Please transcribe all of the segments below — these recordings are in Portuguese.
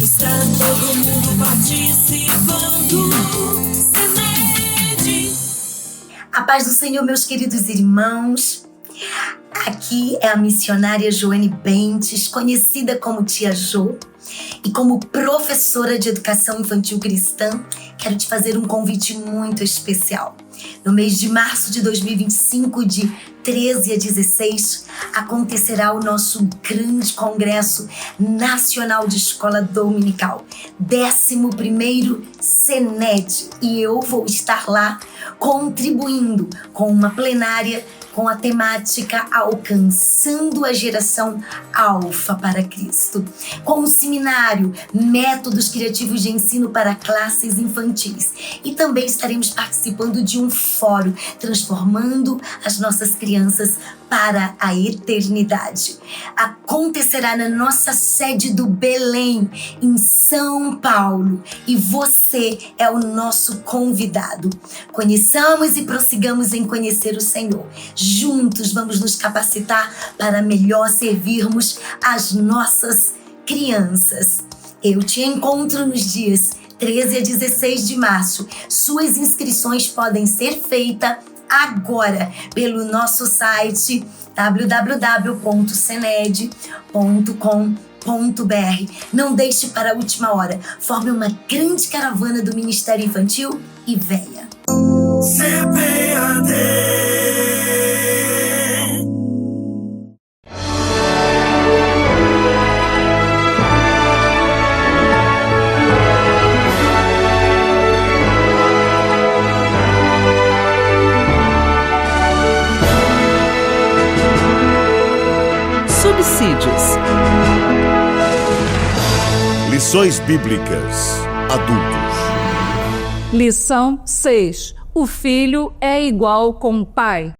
Está todo mundo participando. CNED. A paz do Senhor, meus queridos irmãos. Aqui é a missionária Joane Bentes, conhecida como Tia Jo, e como professora de educação infantil cristã, quero te fazer um convite muito especial. No mês de março de 2025, de 13 a 16, acontecerá o nosso grande Congresso Nacional de Escola Dominical, 11º CNED, e eu vou estar lá contribuindo com uma plenária com a temática Alcançando a Geração Alfa para Cristo, com um seminário Métodos Criativos de Ensino para Classes Infantis. E também estaremos participando de um fórum Transformando as Nossas Crianças para a Eternidade. Acontecerá na nossa sede do Belém, em São Paulo, e você é o nosso convidado. Conheçamos e prossigamos em conhecer o Senhor. Juntos vamos nos capacitar para melhor servirmos as nossas crianças. Eu te encontro nos dias 13 a 16 de março. Suas inscrições podem ser feitas agora pelo nosso site www.cened.com.br. Não deixe para a última hora. Forme uma grande caravana do Ministério Infantil e venha. CPAD. Subsídios. Lições Bíblicas Adultos. Lição 6. O filho é igual com o pai.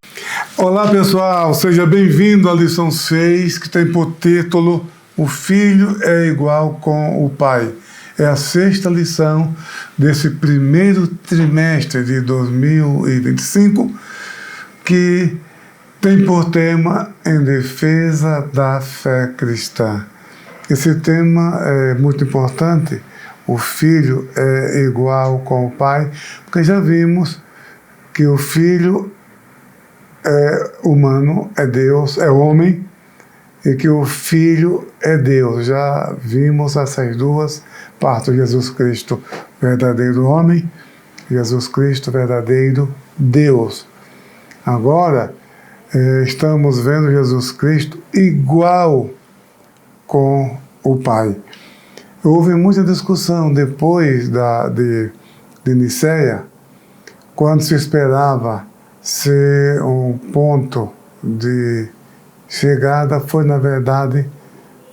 Olá pessoal, seja bem-vindo à lição 6, que tem por título O filho é igual com o pai. É a 6ª lição desse primeiro trimestre de 2025, que tem por tema Em Defesa da Fé Cristã. Esse tema é muito importante. O filho é igual com o pai, porque já vimos que o filho é humano, é Deus, é homem, e que o filho é Deus. Já vimos essas duas partes: Jesus Cristo, verdadeiro homem, Jesus Cristo, verdadeiro Deus. Agora, estamos vendo Jesus Cristo igual com o Pai. Houve muita discussão depois de Nicéia, quando se esperava ser um ponto de chegada, foi na verdade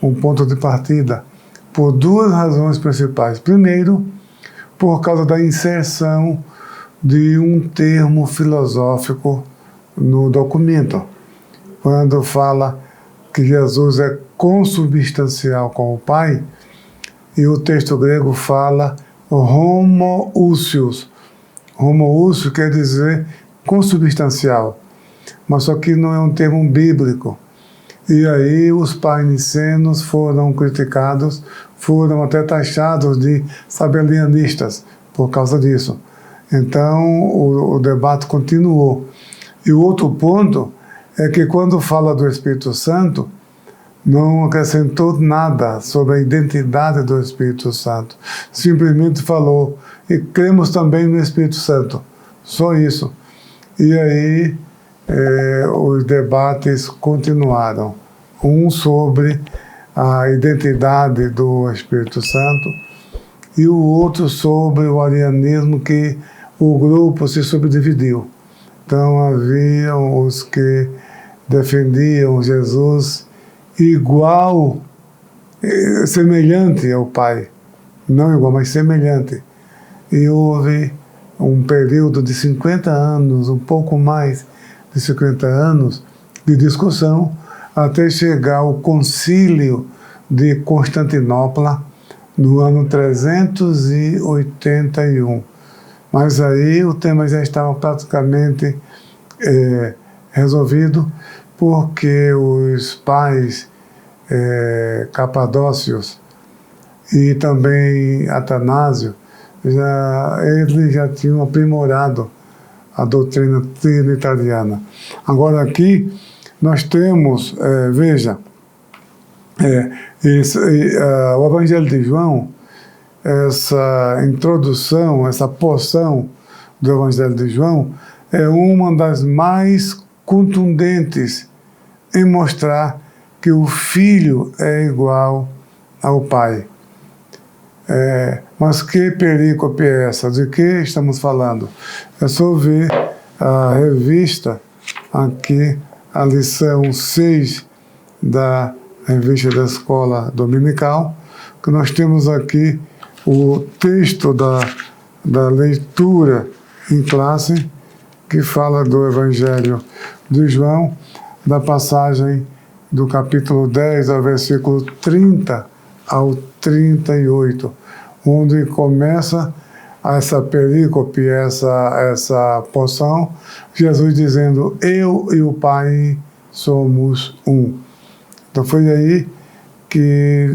um ponto de partida, por duas razões principais. Primeiro, por causa da inserção de um termo filosófico no documento, quando fala que Jesus é consubstancial com o Pai, e o texto grego fala homoousios. Homoousios quer dizer consubstancial, mas só que não é um termo bíblico. E aí os painicenos foram criticados, foram até taxados de sabelianistas por causa disso. Então o debate continuou. E o outro ponto é que quando fala do Espírito Santo, não acrescentou nada sobre a identidade do Espírito Santo. Simplesmente falou, e cremos também no Espírito Santo. Só isso. E aí os debates continuaram. Um sobre a identidade do Espírito Santo e o outro sobre o arianismo, que o grupo se subdividiu. Então haviam os que defendiam Jesus igual, semelhante ao Pai, não igual, mas semelhante. E houve um período de 50 anos, um pouco mais de 50 anos, de discussão, até chegar ao Concílio de Constantinopla, no ano 381. Mas aí o tema já estava praticamente resolvido, porque os pais capadócios e também Atanásio, eles já tinham aprimorado a doutrina trinitariana. Agora aqui nós temos, veja, o Evangelho de João, essa introdução, essa porção do Evangelho de João é uma das mais contundentes em mostrar que o Filho é igual ao Pai. Mas que perícope é essa? De que estamos falando? É só ver a revista aqui, a lição 6 da revista da Escola Dominical, que nós temos aqui o texto da leitura em classe, que fala do Evangelho de João, da passagem do capítulo 10 ao versículo 30 ao 38, onde começa essa perícope, essa porção, Jesus dizendo: eu e o Pai somos um. Então foi aí que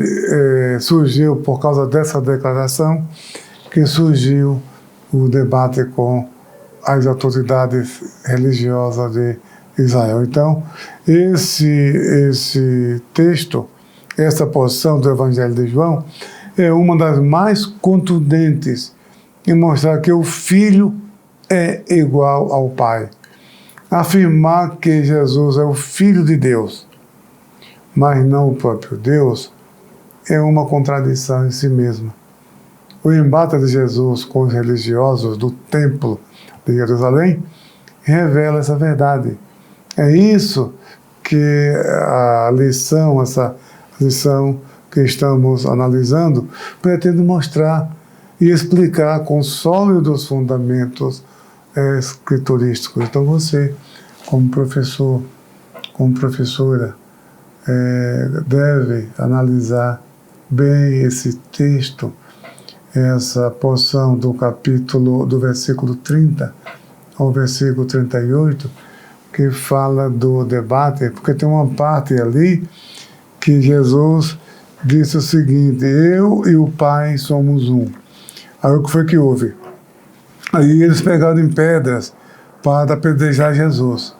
surgiu, por causa dessa declaração, que surgiu o debate com as autoridades religiosas de Israel. Então, esse texto, essa porção do Evangelho de João, é uma das mais contundentes em mostrar que o Filho é igual ao Pai. Afirmar que Jesus é o Filho de Deus, mas não o próprio Deus, é uma contradição em si mesma. O embate de Jesus com os religiosos do Templo de Jerusalém revela essa verdade. É isso que a lição, essa lição que estamos analisando, pretende mostrar e explicar com sólidos fundamentos escriturísticos. Então você, como professor, como professora, deve analisar bem esse texto, essa porção do capítulo, do versículo 30 ao versículo 38, que fala do debate, porque tem uma parte ali que Jesus disse o seguinte: eu e o Pai somos um. Aí o que foi que houve? Aí eles pegaram em pedras para apedrejar Jesus.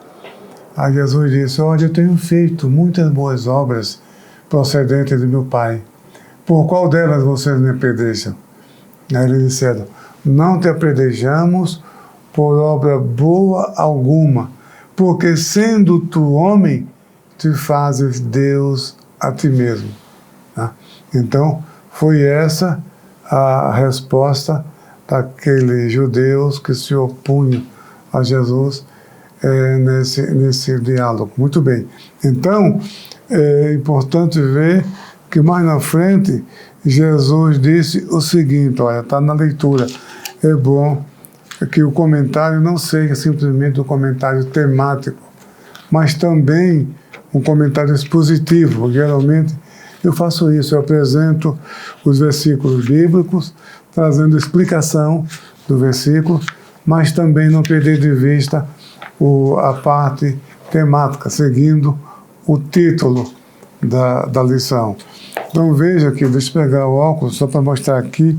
Aí Jesus disse: olha, eu tenho feito muitas boas obras procedentes de meu Pai. Por qual delas vocês me apedrejam? Aí eles disseram: não te apedrejamos por obra boa alguma, porque sendo tu homem, te fazes Deus a ti mesmo. Então, foi essa a resposta daqueles judeus que se opunham a Jesus nesse diálogo. Muito bem. Então, é importante ver que mais na frente Jesus disse o seguinte, olha, está na leitura. É bom que o comentário não seja simplesmente um comentário temático, mas também um comentário expositivo. Geralmente eu faço isso, eu apresento os versículos bíblicos, trazendo explicação do versículo, mas também não perder de vista a parte temática, seguindo o título da lição. Então veja aqui, deixa eu pegar o óculos só para mostrar aqui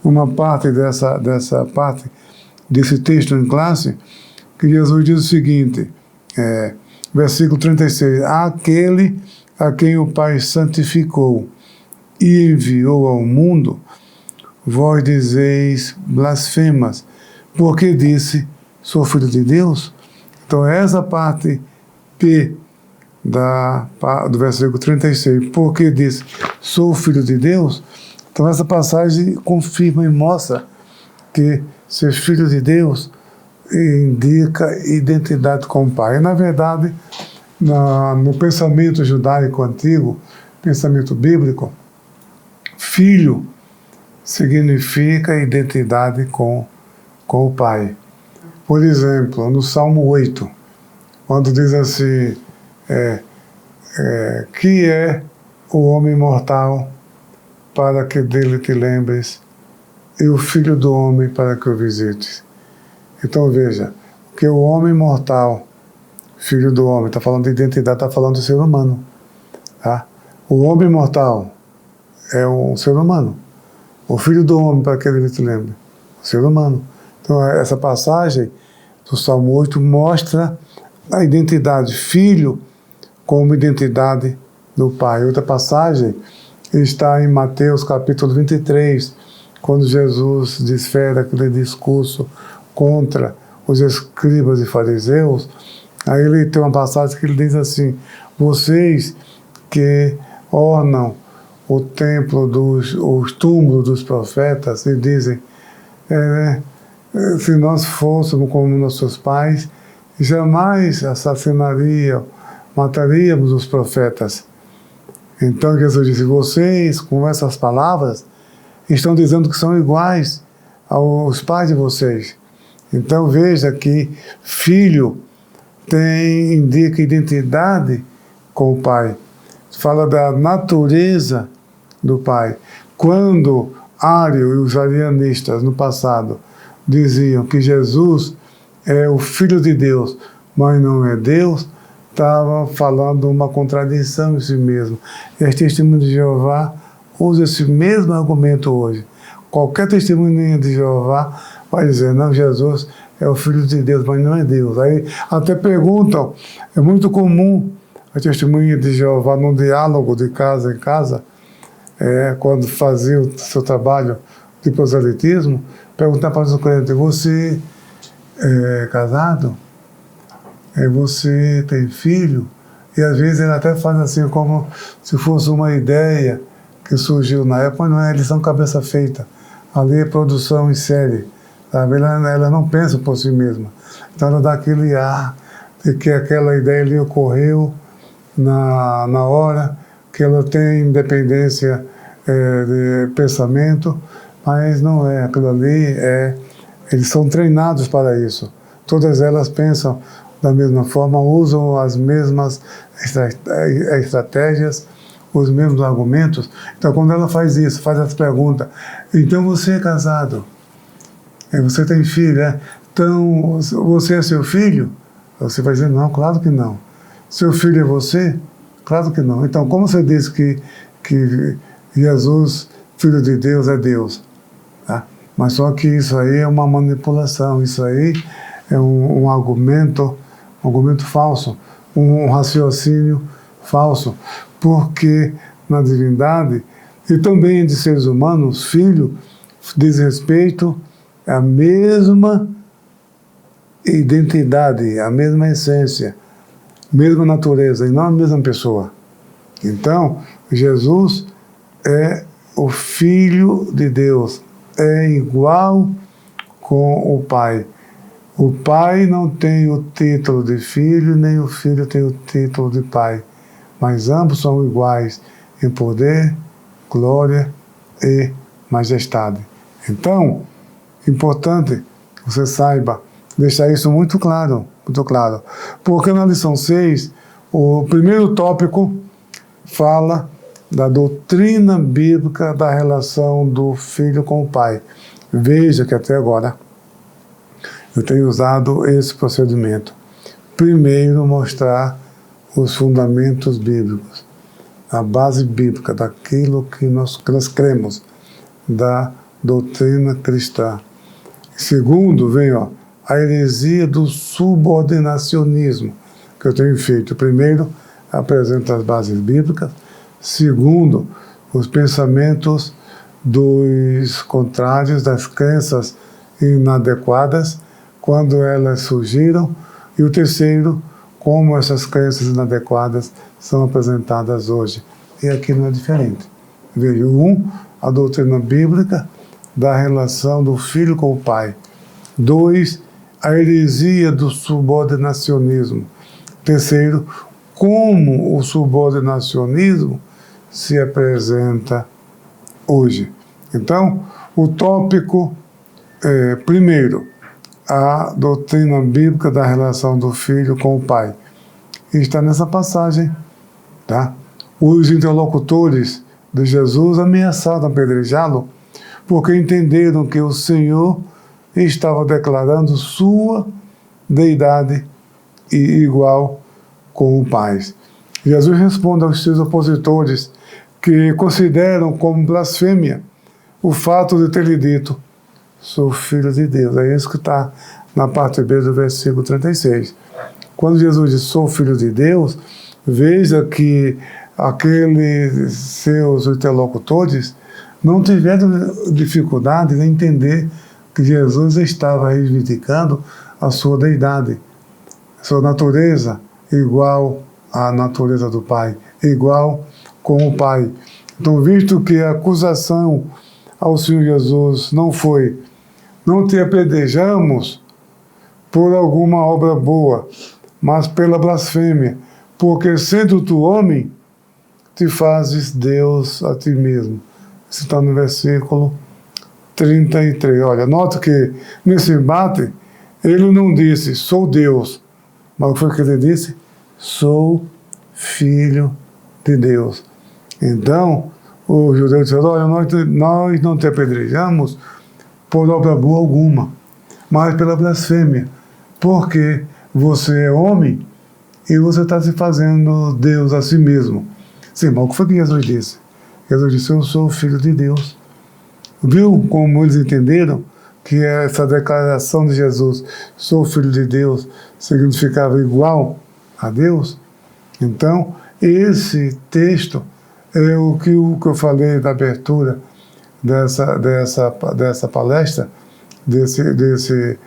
uma parte dessa parte desse texto em classe, que Jesus diz o seguinte, versículo 36, aquele a quem o Pai santificou e enviou ao mundo, vós dizeis blasfemas, porque disse, sou filho de Deus. Então essa parte P do versículo 36, porque disse, sou filho de Deus. Então essa passagem confirma e mostra que ser filho de Deus indica identidade com o Pai. E, na verdade, no pensamento judaico antigo, pensamento bíblico, filho significa identidade com o Pai. Por exemplo, no Salmo 8, quando diz assim, que é o homem mortal para que dele te lembres, e o filho do homem para que o visites. Então veja, que o homem mortal, filho do homem, está falando de identidade, está falando do ser humano. Tá? O homem mortal é um ser humano. O Filho do Homem, para que ele te lembre, o ser humano. Então, essa passagem do Salmo 8 mostra a identidade, filho como identidade do Pai. Outra passagem está em Mateus capítulo 23, quando Jesus desfere aquele discurso contra os escribas e fariseus. Aí ele tem uma passagem que ele diz assim: vocês que ornam o templo os túmulos dos profetas, e dizem, se nós fôssemos como nossos pais, jamais mataríamos os profetas. Então Jesus disse: vocês, com essas palavras, estão dizendo que são iguais aos pais de vocês. Então veja que filho indica identidade com o pai. Fala da natureza do pai. Quando Ário e os arianistas no passado diziam que Jesus é o Filho de Deus, mas não é Deus, estava falando uma contradição em si mesmo. E as testemunhas de Jeová usam esse mesmo argumento hoje. Qualquer testemunha de Jeová vai dizer: não, Jesus é o Filho de Deus, mas não é Deus. Aí até perguntam, é muito comum a testemunha de Jeová no diálogo de casa em casa, quando fazia o seu trabalho de proselitismo, perguntar para os crentes: você é casado? Você tem filho? E às vezes ele até faz assim, como se fosse uma ideia que surgiu na época, mas não é, eles são cabeça feita. Ali é produção em série, sabe? Ela não pensa por si mesma. Então ela dá aquele ar de que aquela ideia lhe ocorreu na hora, que ela tem independência de pensamento, mas não é. Aquilo ali eles são treinados para isso. Todas elas pensam da mesma forma, usam as mesmas estratégias, os mesmos argumentos. Então, quando ela faz isso, faz essa pergunta: então você é casado? Você tem filho? Então, você é seu filho? Você vai dizer: não, claro que não. Seu filho é você? Claro que não. Então, como você diz que Jesus, Filho de Deus, é Deus? Tá? Mas só que isso aí é uma manipulação, isso aí é um argumento falso, um raciocínio falso, porque na divindade e também de seres humanos, filho diz respeito à mesma identidade, à mesma essência, mesma natureza, e não a mesma pessoa. Então, Jesus é o Filho de Deus, é igual com o Pai. O Pai não tem o título de filho, nem o filho tem o título de pai, mas ambos são iguais em poder, glória e majestade. Então, importante que você saiba deixar isso muito claro, porque na lição 6, o primeiro tópico fala da doutrina bíblica da relação do filho com o pai. Veja que até agora eu tenho usado esse procedimento. Primeiro, mostrar os fundamentos bíblicos, a base bíblica daquilo que nós cremos, da doutrina cristã. Segundo, vem a heresia do subordinacionismo, que eu tenho feito. Primeiro, apresento as bases bíblicas. Segundo, os pensamentos dos contrários, das crenças inadequadas, quando elas surgiram. E o terceiro, como essas crenças inadequadas são apresentadas hoje. E aqui não é diferente. Veja, a doutrina bíblica da relação do filho com o pai. 2, a heresia do subordinacionismo. Terceiro, como o subordinacionismo se apresenta hoje. Então, o tópico primeiro, a doutrina bíblica da relação do filho com o pai. Está nessa passagem, tá? Os interlocutores de Jesus ameaçaram apedrejá-lo porque entenderam que o Senhor estava declarando sua deidade e igual com o Pai. Jesus responde aos seus opositores que consideram como blasfêmia o fato de ter lhe dito: sou filho de Deus. É isso que está na parte B do versículo 36. Quando Jesus diz: sou filho de Deus, veja que aqueles seus interlocutores não tiveram dificuldade em entender que Jesus estava reivindicando a sua deidade, sua natureza igual à natureza do Pai, igual com o Pai. Então, visto que a acusação ao Senhor Jesus não foi: não te apedrejamos por alguma obra boa, mas pela blasfêmia, porque sendo tu homem, te fazes Deus a ti mesmo. Isso está no versículo 33. Olha, nota que nesse embate, ele não disse: sou Deus, mas o que foi que ele disse? Sou filho de Deus. Então, o judeu disse: olha, nós não te apedrejamos por obra boa alguma, mas pela blasfêmia, porque você é homem e você está se fazendo Deus a si mesmo. Sim, mas o que foi que Jesus disse? Jesus disse: eu sou filho de Deus. Viu como eles entenderam que essa declaração de Jesus, sou filho de Deus, significava igual a Deus? Então, esse texto é o que eu falei na abertura dessa palestra, desse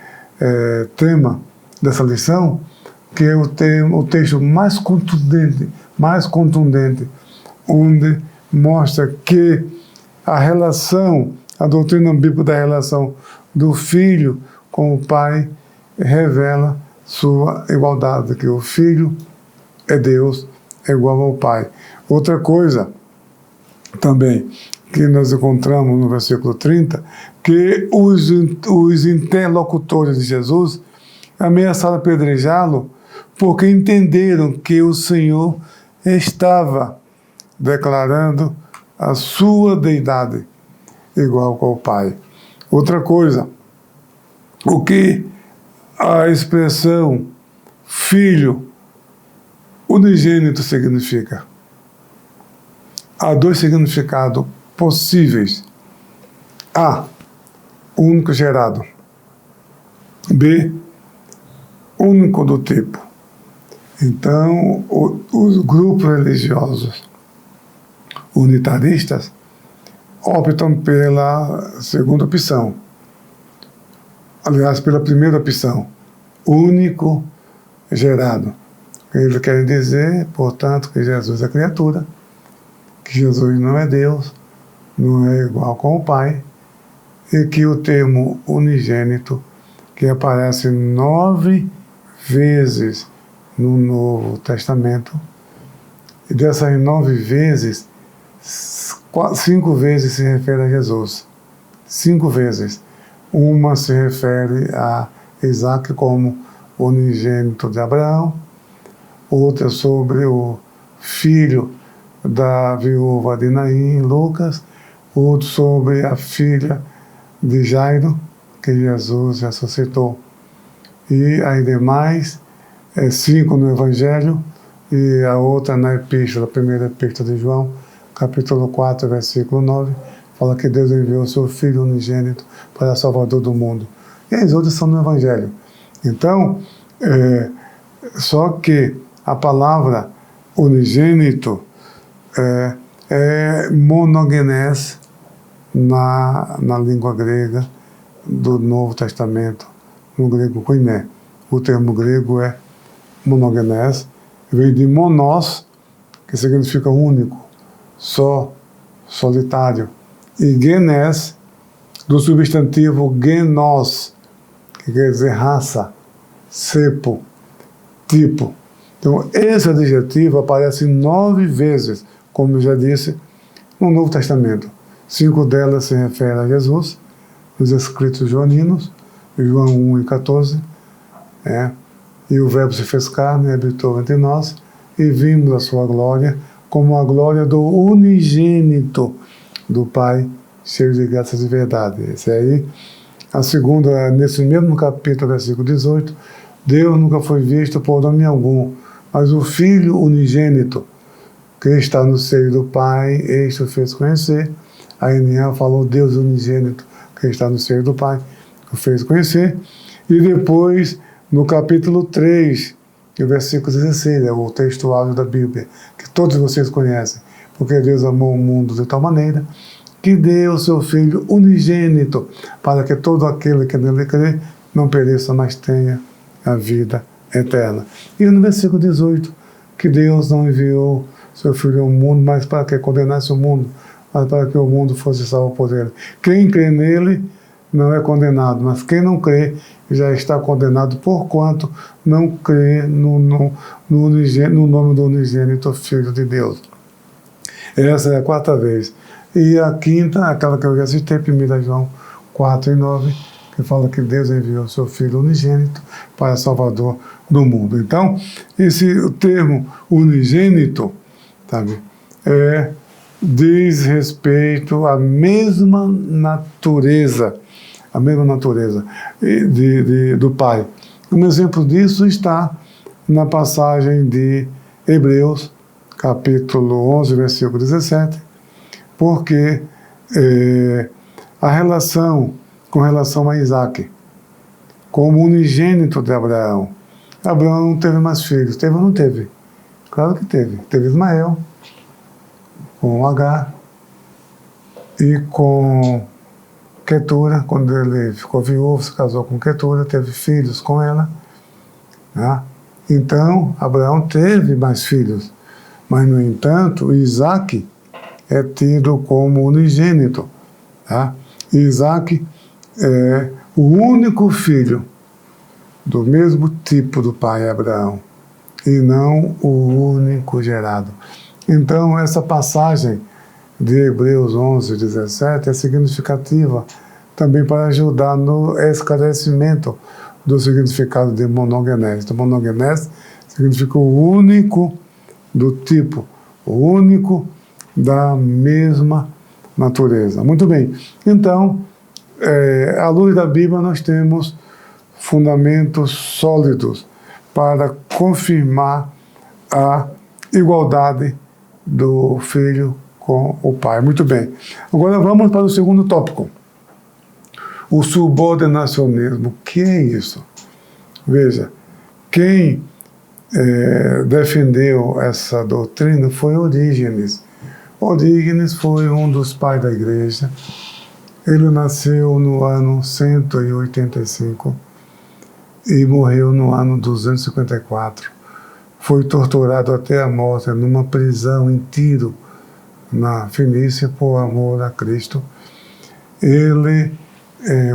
tema, dessa lição, que é o texto mais contundente, onde mostra que a doutrina bíblica da relação do filho com o pai revela sua igualdade, que o filho é Deus, é igual ao pai. Outra coisa também que nós encontramos no versículo 30, que os interlocutores de Jesus ameaçaram apedrejá-lo porque entenderam que o Senhor estava declarando a sua deidade igual com o Pai. Outra coisa, o que a expressão filho unigênito significa? Há dois significados possíveis. A, único gerado. B, único do tipo. Então, os grupos religiosos unitaristas optam pela segunda opção. Aliás, pela primeira opção, único gerado. Eles querem dizer, portanto, que Jesus é criatura, que Jesus não é Deus, não é igual com o Pai, e que o termo unigênito, que aparece 9 vezes no Novo Testamento, e dessas 9 vezes, 5 vezes se refere a Jesus. 5 vezes. Uma se refere a Isaac como unigênito de Abraão, outra sobre o filho da viúva de Naim, Lucas, outro sobre a filha de Jairo, que Jesus ressuscitou. E aí demais, 5 no Evangelho, e a outra na epístola, a primeira epístola de João, capítulo 4, versículo 9, fala que Deus enviou o seu Filho unigênito para Salvador do mundo. E as outras são no Evangelho. Então, só que a palavra unigênito é monogenes na língua grega do Novo Testamento, no grego koiné. O termo grego é monogenes, veio de monos, que significa único, só, solitário, e genes, do substantivo genos, que quer dizer raça, cepo, tipo. Então, esse adjetivo aparece 9 vezes, como eu já disse, no Novo Testamento. 5 delas se referem a Jesus, nos escritos joaninos, João 1 e 14, e o Verbo se fez carne e habitou entre nós, e vimos a sua glória, como a glória do unigênito do Pai, cheio de graça e verdade. Esse aí, a segunda, nesse mesmo capítulo, versículo 18, Deus nunca foi visto por nome algum, mas o Filho unigênito que está no seio do Pai, este o fez conhecer. A Eniel falou Deus unigênito, que está no seio do Pai, o fez conhecer. E depois, no capítulo 3, o versículo 16, é o texto áudio da Bíblia, que todos vocês conhecem. Porque Deus amou o mundo de tal maneira que deu o seu Filho unigênito, para que todo aquele que nele crê não pereça, mas tenha a vida eterna. E no versículo 18, que Deus não enviou seu Filho ao mundo, mas para que condenasse o mundo, mas para que o mundo fosse salvo por ele. Quem crê nele não é condenado, mas quem não crê já está condenado, porquanto não crê no nome do unigênito Filho de Deus. Essa é a 4ª vez. E a 5ª, aquela que eu já citei, 1 João 4:9, que fala que Deus enviou seu Filho unigênito para Salvador do mundo. Então, o termo unigênito, sabe, diz respeito à mesma natureza do Pai. Um exemplo disso está na passagem de Hebreus, capítulo 11, versículo 17, porque com relação a Isaac, como unigênito de Abraão. Abraão não teve mais filhos. Teve ou não teve? Claro que teve. Teve Ismael, com Agar, e com Quetura, quando ele ficou viúvo, se casou com Quetura, teve filhos com ela. Né? Então, Abraão teve mais filhos. Mas, no entanto, Isaac é tido como unigênito. Tá? Isaac é o único filho do mesmo tipo do pai Abraão, e não o único gerado. Então, essa passagem de Hebreus 11, 17 é significativa também para ajudar no esclarecimento do significado de monogenese. Então, monogenese significa o único do tipo, o único da mesma natureza. Muito bem. Então, à luz da Bíblia, nós temos fundamentos sólidos para confirmar a igualdade do Filho com o Pai. Muito bem. Agora vamos para o segundo tópico. O subordinacionismo. O que é isso? Veja, quem defendeu essa doutrina foi Orígenes. Orígenes foi um dos pais da igreja. Ele nasceu no ano 185 e morreu no ano 254. Foi torturado até a morte numa prisão em Tiro, na Fenícia, por amor a Cristo.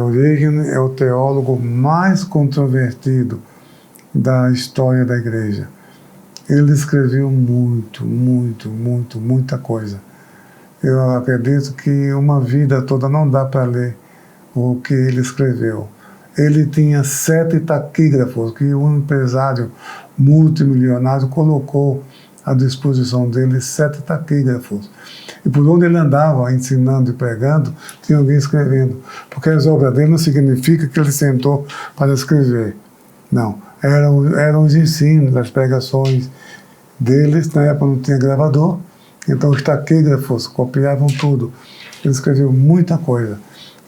Orígenes é o teólogo mais controvertido da história da igreja. Ele escreveu muita coisa. Eu acredito que uma vida toda não dá para ler o que ele escreveu. Ele tinha 7 taquígrafos que um empresário multimilionário colocou à disposição dele, 7 taquígrafos. E por onde ele andava, ensinando e pregando, tinha alguém escrevendo. Porque as obras dele não significa que ele sentou para escrever. Não, eram os ensinos, as pregações deles. Na época não tinha gravador, então os taquígrafos copiavam tudo. Ele escreveu muita coisa.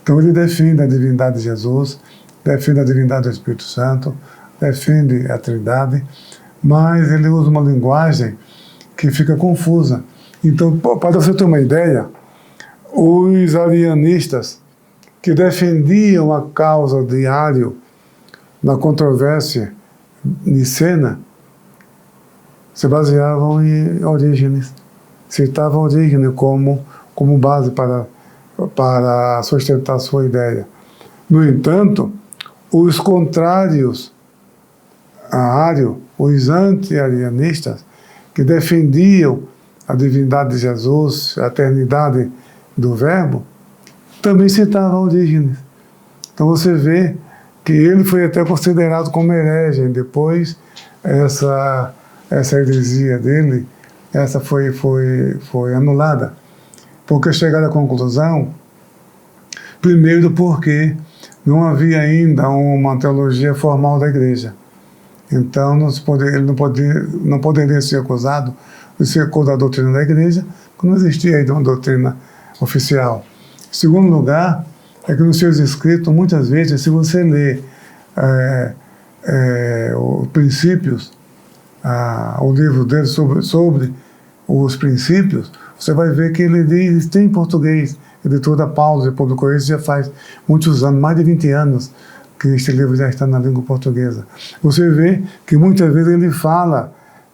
Então ele defende a divindade de Jesus, defende a divindade do Espírito Santo, defende a Trindade, mas ele usa uma linguagem que fica confusa. Então, para você ter uma ideia, os arianistas que defendiam a causa de Ario na controvérsia nicena se baseavam em Orígenes, citavam Orígenes como base para sustentar sua ideia. No entanto, os contrários a Ario, os anti-arianistas, que defendiam a divindade de Jesus, a eternidade do Verbo, também citavam Orígenes. Então você vê que ele foi até considerado como herege. Depois, essa heresia dele, essa foi anulada. Porque chegaram à conclusão, primeiro porque não havia ainda uma teologia formal da igreja. Então ele não poderia ser acusado de acordo com a doutrina da igreja, que não existia ainda uma doutrina oficial. Em segundo lugar, é que nos seus escritos, muitas vezes, se você lê os princípios, o livro dele sobre os princípios, você vai ver que ele diz, tem em português, editora Paulo, de publicou isso já faz muitos anos, mais de 20 anos, que este livro já está na língua portuguesa. Você vê que muitas vezes ele fala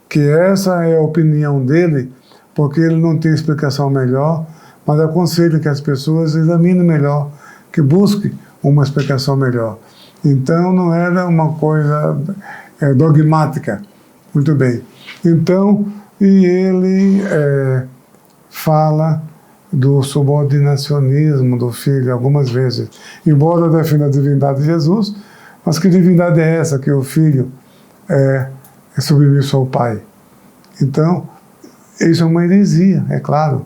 que essa é a opinião dele, porque ele não tem explicação melhor, mas aconselho que as pessoas examinem melhor, que busquem uma explicação melhor. Então não era uma coisa dogmática. Muito bem. Então, e ele fala do subordinacionismo do filho algumas vezes, embora defenda a divindade de Jesus, mas que divindade é essa que o filho é submisso ao pai? Então, isso é uma heresia, é claro.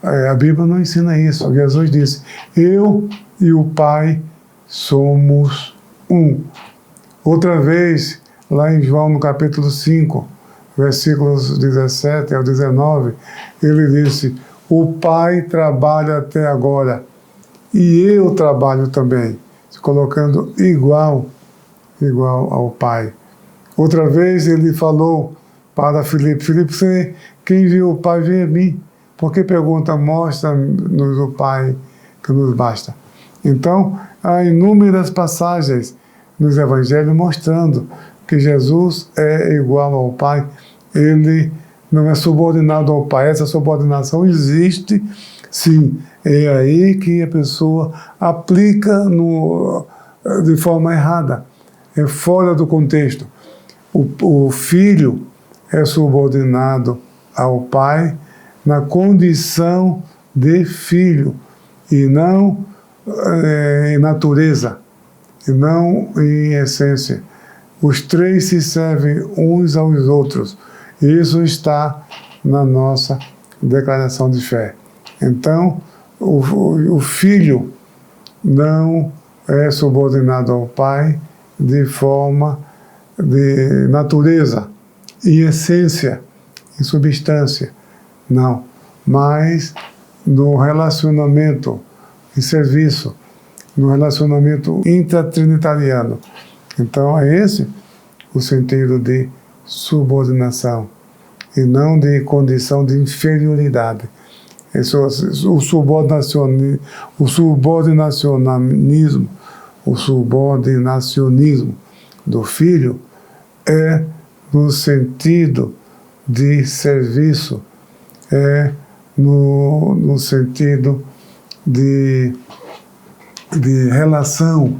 A Bíblia não ensina isso. Jesus disse, eu e o Pai somos um. Outra vez, lá em João, no capítulo 5, versículos 17 ao 19, ele disse, o Pai trabalha até agora e eu trabalho também, se colocando igual ao Pai. Outra vez ele falou para Filipe, quem viu o Pai vê a mim. Por que pergunta, mostra-nos o Pai que nos basta? Então, há inúmeras passagens nos Evangelhos mostrando que Jesus é igual ao Pai, ele não é subordinado ao Pai. Essa subordinação existe, sim. É aí que a pessoa aplica de forma errada, é fora do contexto. O filho é subordinado ao Pai na condição de filho, e não em natureza, e não em essência. Os três se servem uns aos outros. Isso está na nossa declaração de fé. Então, o filho não é subordinado ao pai de forma de natureza, em essência, em substância. Não, mas no relacionamento, em serviço, no relacionamento intratrinitariano. Então, é esse o sentido de subordinação, e não de condição de inferioridade. O subordinacionismo do filho é no sentido de serviço, é no sentido de relação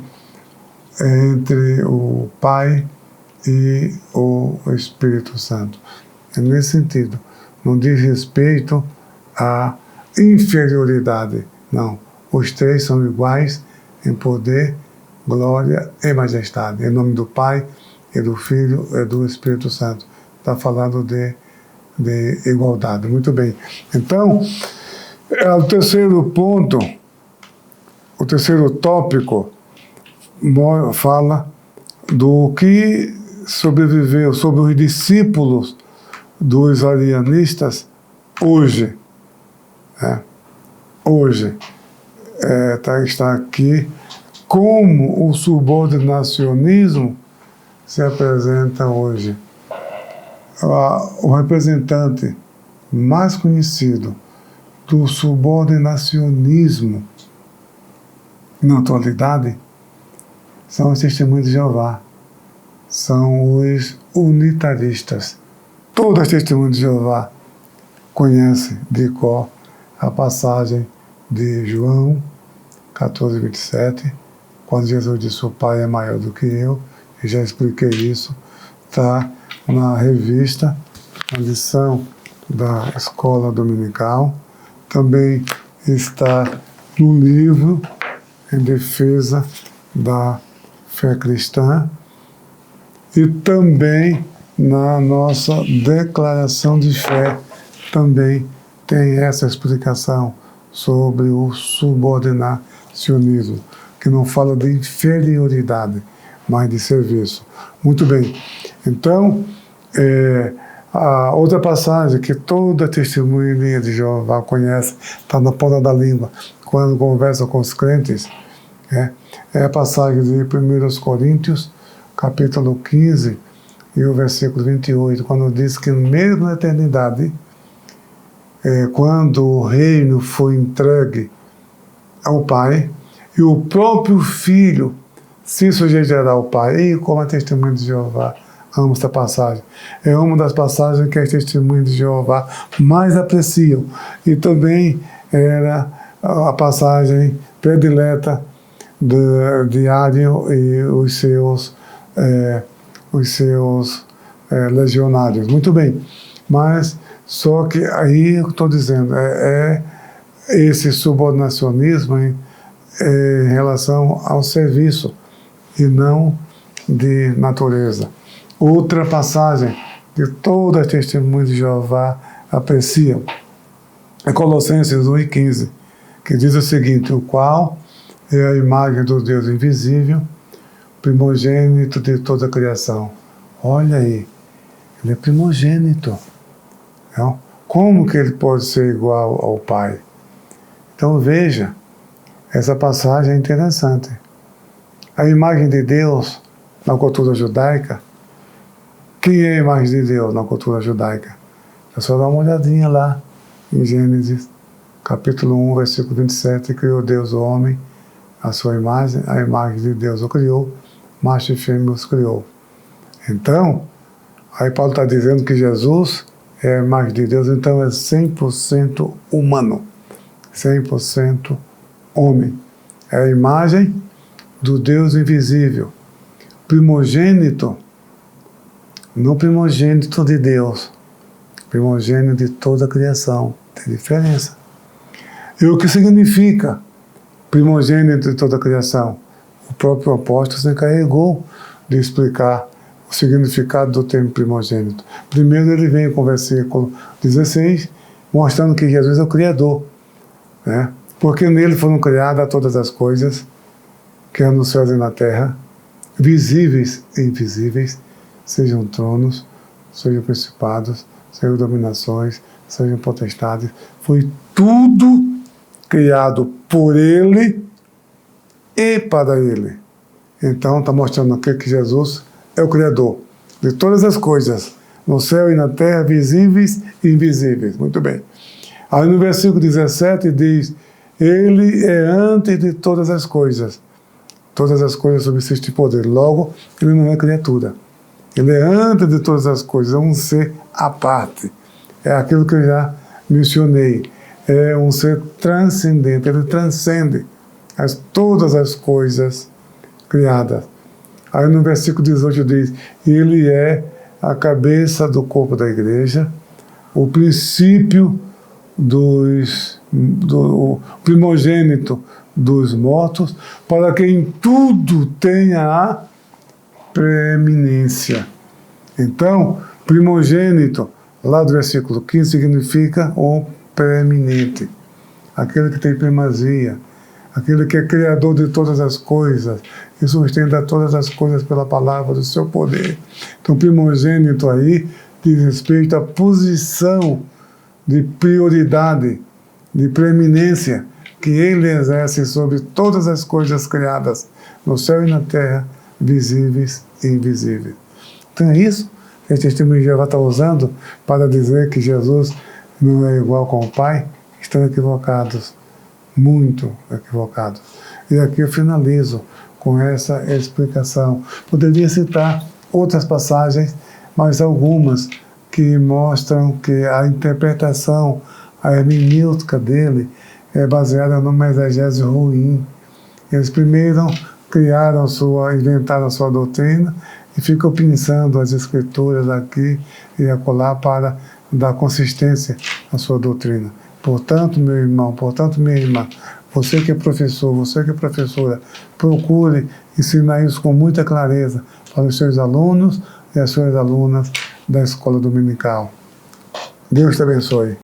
entre o Pai e o Espírito Santo. É nesse sentido. Não diz respeito à inferioridade. Não. Os três são iguais em poder, glória e majestade. Em nome do Pai, e do Filho e do Espírito Santo. Está falando de igualdade. Muito bem. Então, o terceiro ponto, o terceiro tópico, fala do que sobreviveu sobre os discípulos dos arianistas hoje. Hoje está aqui como o subordinacionismo se apresenta hoje. O representante mais conhecido do subordinacionismo na atualidade são os Testemunhos de Jeová, são os unitaristas. Todos os Testemunhos de Jeová conhecem de cor a passagem de João 14, 27, quando Jesus disse, o Pai é maior do que eu, e já expliquei isso, está na revista, na lição da Escola Dominical, também está no livro Em Defesa da Fé Cristã, e também na nossa declaração de fé também tem essa explicação sobre o subordinacionismo, que não fala de inferioridade, mas de serviço. Muito bem. Então, A outra passagem que toda testemunha de Jeová conhece, está na ponta da língua, quando conversa com os crentes, é a passagem de 1 Coríntios, capítulo 15, e o versículo 28, quando diz que mesmo na eternidade, quando o reino foi entregue ao Pai, e o próprio Filho se sujeitará ao Pai, e como a testemunha de Jeová, amo esta passagem. É uma das passagens que as testemunhas de Jeová mais apreciam. E também era a passagem predileta de Ário e os seus legionários. Muito bem. Mas, só que aí eu estou dizendo, esse subordinacionismo em relação ao serviço e não de natureza. Outra passagem que todas as testemunhas de Jeová apreciam é Colossenses 1:15, que diz o seguinte: o qual é a imagem do Deus invisível, primogênito de toda a criação. Olha aí, ele é primogênito. Não? Como que ele pode ser igual ao Pai? Então veja, essa passagem é interessante. A imagem de Deus na cultura judaica. Quem é a imagem de Deus na cultura judaica? É só dar uma olhadinha lá em Gênesis, capítulo 1, versículo 27, criou Deus o homem, a sua imagem, a imagem de Deus o criou, macho e fêmea os criou. Então, aí Paulo está dizendo que Jesus é a imagem de Deus, então é 100% humano, 100% homem. É a imagem do Deus invisível, primogênito, não primogênito de Deus, primogênito de toda a criação. Tem diferença. E o que significa primogênito de toda a criação? O próprio apóstolo se encarregou de explicar o significado do termo primogênito. Primeiro ele vem com o versículo 16, mostrando que Jesus é o Criador, né? Porque nele foram criadas todas as coisas, que há nos céus e na terra, visíveis e invisíveis, sejam tronos, sejam principados, sejam dominações, sejam potestades. Foi tudo criado por ele e para ele. Então está mostrando aqui que Jesus é o Criador de todas as coisas, no céu e na terra, visíveis e invisíveis. Muito bem. Aí no versículo 17 diz: ele é antes de todas as coisas. Todas as coisas subsistem por ele. Logo, ele não é criatura. Ele é antes de todas as coisas, é um ser à parte. É aquilo que eu já mencionei. É um ser transcendente, ele transcende todas as coisas criadas. Aí no versículo 18 diz: ele é a cabeça do corpo da igreja, o princípio do primogênito dos mortos, para que em tudo tenha a preeminência. Então, primogênito, lá do versículo 15, significa o preeminente, aquele que tem primazia, aquele que é criador de todas as coisas e sustenta todas as coisas pela palavra do seu poder. Então, primogênito aí diz respeito à posição de prioridade, de preeminência que ele exerce sobre todas as coisas criadas no céu e na terra, visíveis e invisíveis. Então é isso que a testemunha de Jeová está usando para dizer que Jesus não é igual com o Pai. Estão equivocados, muito equivocados. E aqui eu finalizo com essa explicação. Poderia citar outras passagens, mas algumas que mostram que a interpretação, a hermenêutica dele é baseada numa exegese ruim. Eles primeiro inventaram a sua doutrina e ficam pensando as escrituras aqui e acolá para dar consistência à sua doutrina. Portanto, meu irmão, portanto, minha irmã, você que é professor, você que é professora, procure ensinar isso com muita clareza para os seus alunos e as suas alunas da escola dominical. Deus te abençoe.